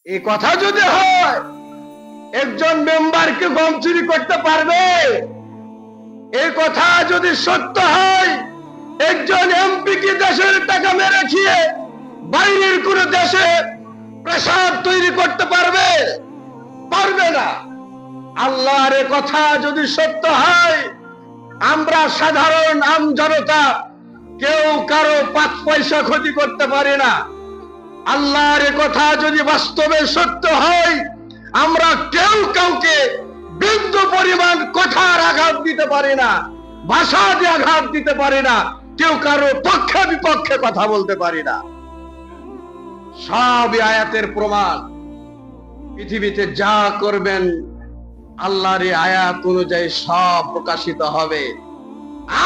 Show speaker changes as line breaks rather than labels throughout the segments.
এই কথা যদি হয়, একজন মেম্বারকে গম চুরি করতে পারবে? এই কথা যদি সত্য হয়, একজন এমপি কি দেশের টাকা মেরে খেয়ে বাইরের কোন দেশে প্রাসাদ তৈরি করতে পারবে? পারবে না। আল্লাহর কথা যদি সত্য হয়, আমরা সাধারণ আমজনতা কেউ কারো 5 পয়সা ক্ষতি করতে পারি না। আল্লাহর কথা যদি বাস্তবে সত্য হয়, আমরা কেউ কাউকে বিন্দু পরিমাণ কথার আঘাত দিতে পারি না, ভাষা দিয়ে আঘাত দিতে পারি না, কেউ কারো পক্ষে বিপক্ষে কথা বলতে পারি না। সব আয়াতের প্রমাণ। পৃথিবীতে যা করবেন আল্লাহর আয়াত অনুযায়ী সব প্রকাশিত হবে।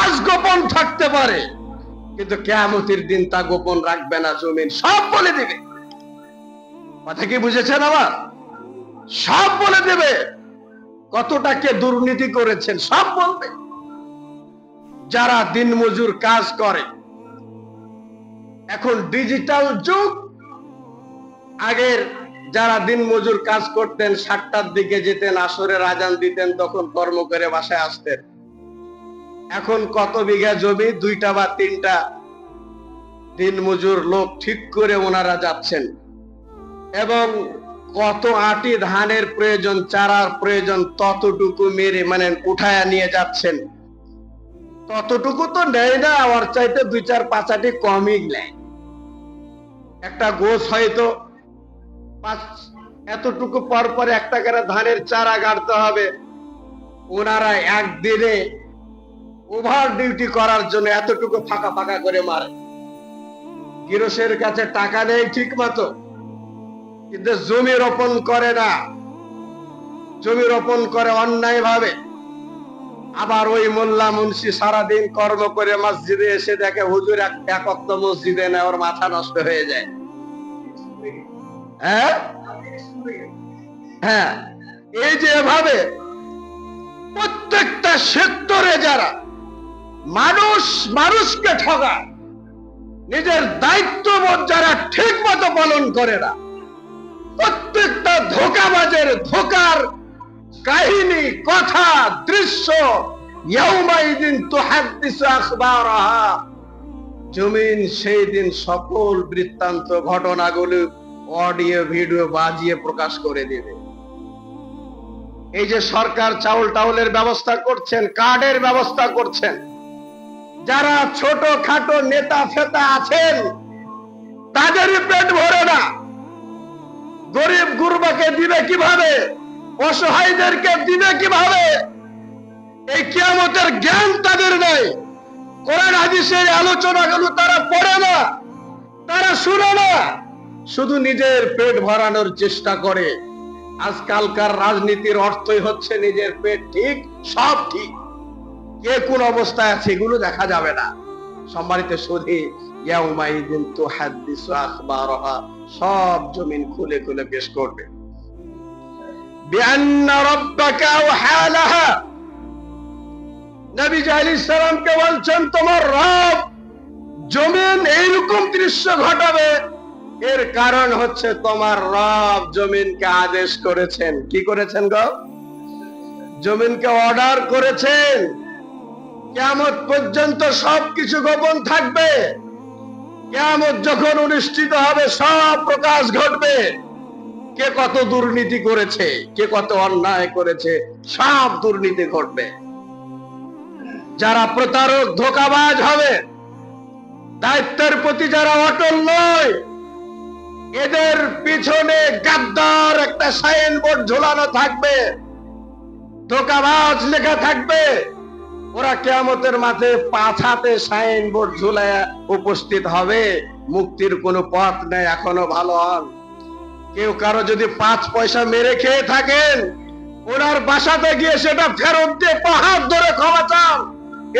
আজ গোপন থাকতে পারে, কিন্তু কিয়ামতের দিন তা গোপন রাখবে না, জমিন সব বলে দিবে। কথা কি বুঝেছেন? আবার সব বলে দেবে। কতটা কে দুর্নীতি করেছেন সব বলবে। যারা দিনমজুর কাজ করে, এখন ডিজিটাল যুগ। আগের যারা দিনমজুর কাজ করতেন 7টার দিকে যেতেন, আসরের আজান দিতেন, তখন কর্ম করে বাসায় আসতেন। এখন কত বিঘা জমি, 2টা বা 3টা দিনমজুর লোক ঠিক করে ওনারা যাচ্ছেন, এবং কত আটি ধানের প্রয়োজন, চারার প্রয়োজন, ততটুকু মেরে উঠায়া নিয়ে যাচ্ছেন। ততটুকু তো নেয় না, ওর চাইতে 2-4-5 আটি কমই নেয়। একটা গোছ হয়তো এতটুকু পর পর একটা করে ধানের চারা গাড়তে হবে। ওনারা একদিনে ওভার ডিউটি করার জন্য এতটুকু ফাঁকা ফাঁকা করে মারে। গৃহস্থের কাছে টাকা নেই ঠিক মতো, কিন্তু জমি রোপণ করে না, জমি রোপণ করে অন্যায় ভাবে। আবার ওই মোল্লা মুন্সি সারাদিন কর্ম করে মসজিদে এসে দেখে হুজুর এক ওয়াক্ত মসজিদে নেয়, ওর মাথা নষ্ট হয়ে যায়। হ্যাঁ হ্যাঁ, এই যে এভাবে প্রত্যেকটা সেক্টরে যারা মানুষকে ঠগায়, নিজের দায়িত্ববোধ যারা ঠিক মতো পালন করে না, প্রত্যেকটা ধোঁকাবাজের ধোঁকার কাহিনী, কথা, দৃশ্য ইয়াউমাইদিন তুহাদ্দিসু আখবারাহা, জমিন সেই দিন সকল বৃত্তান্ত ঘটনাগুলো অডিও ভিডিও বাজিয়ে প্রকাশ করে দেবে। এই যে সরকার চাউল টাউলের ব্যবস্থা করছেন, কার্ডের ব্যবস্থা করছেন, যারা ছোট খাটো নেতা ফেতা আছেন তাদেরই পেট ভরে না। গরিব গুরবাকে দিবে কিভাবে? অসহায়দেরকে দিবে কিভাবে? এই কিয়ামতের জ্ঞান তাদের নেই। কোরআন হাদিসের আলোচনাগুলো তারা পড়ে না, তারা শুনে না, শুধু নিজের পেট ভরানোর চেষ্টা করে। আজকালকার রাজনীতির অর্থই হচ্ছে নিজের পেট ঠিক, সব ঠিক। কে কোন অবস্থায় আছে এগুলো দেখা যাবে না। সম্মানিত সুধী, ইয়াউমাইদিন তুহাদ্দিসু আখবারাহা, সব জমিন খুলে খুলে পেশ করবে। বিআন্না রাব্বাকা ওয়াহালাহা, নবী আলাইহিস সালামকে বলছেন তোমার রব জমিন এইরকম দৃশ্য ঘটাবে, এর কারণ হচ্ছে তোমার রব জমিনকে আদেশ করেছেন। কি করেছেন গো? জমিনকে অর্ডার করেছেন। কিয়ামত পর্যন্ত সবকিছু গোপন থাকবে। কিয়ামত যখন অনুষ্ঠিত হবে সব প্রকাশ ঘটবে। কে কত দুর্নীতি করেছে, কে কত অন্যায় করেছে, সব দুর্নীতি ঘটবে। যারা প্রতারক ধোঁকাবাজ হবে, দায়িত্বের প্রতি যারা অটল নয়, এদের পিছনে গাদ্দার একটা সাইনবোর্ড ঝোলানো থাকবে, ধোঁকাবাজ লেখা থাকবে। ওরা কিয়ামতের মাঠে 5 হাতে সাইনবোর্ড ঝুলায় উপস্থিত হবে। মুক্তির কোনো পথ নেই। এখনো ভালো হন, কেউ কারো যদি 5 পয়সা মেরে খেয়ে থাকেন, ওনার বাসাতে গিয়ে সেটা ফেরত দিয়ে পাহাড় ধরে ক্ষমা চান,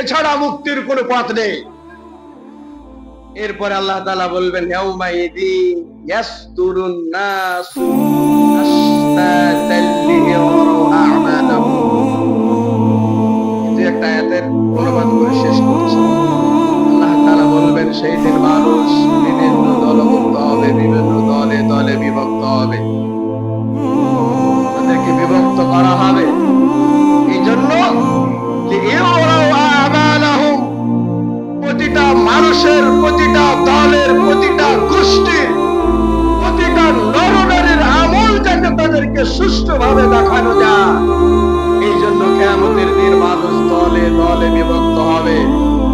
এছাড়া মুক্তির কোনো পথ নেই। এরপরে আল্লাহ তাআলা বলবেন ইয়াউমাইদিন ইয়াসতুরুন নাসু আশতাতাল লিয়ারাউ আ'মালাহুম। একটা আয়াতের অনুবাদ করে শেষ করছি। আল্লাহ তাআলা বলবেন সেই দিন মানুষ বিভিন্ন দলভুক্ত হবে, বিভিন্ন দলে দলে দলে বিভক্ত হবে, তাদেরকে বিভক্ত করা হবে। এই জন্য প্রতিটা মানুষের, প্রতিটা দলের, প্রতিটা গোষ্ঠীর, প্রতিটা নরনারীর আমল যাতে তাদেরকে সুষ্ঠুভাবে দেখানো যায়, এই জন্য কিয়ামতের দিন মানুষ দলে দলে বিভক্ত হবে,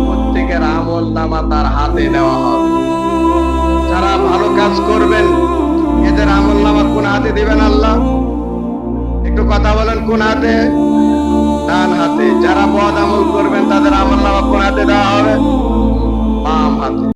প্রত্যেকের আমল নামা তার হাতে দেওয়া হবে। যারা ভালো কাজ করবেন এদের আমল নামা কোন হাতে দিবেন আল্লাহ? একটু কথা বলেন, কোন হাতে? ডান হাতে। যারা বদ আমল করবেন তাদের আমল নামা কোন হাতে দেওয়া হবে? বাম হাতে।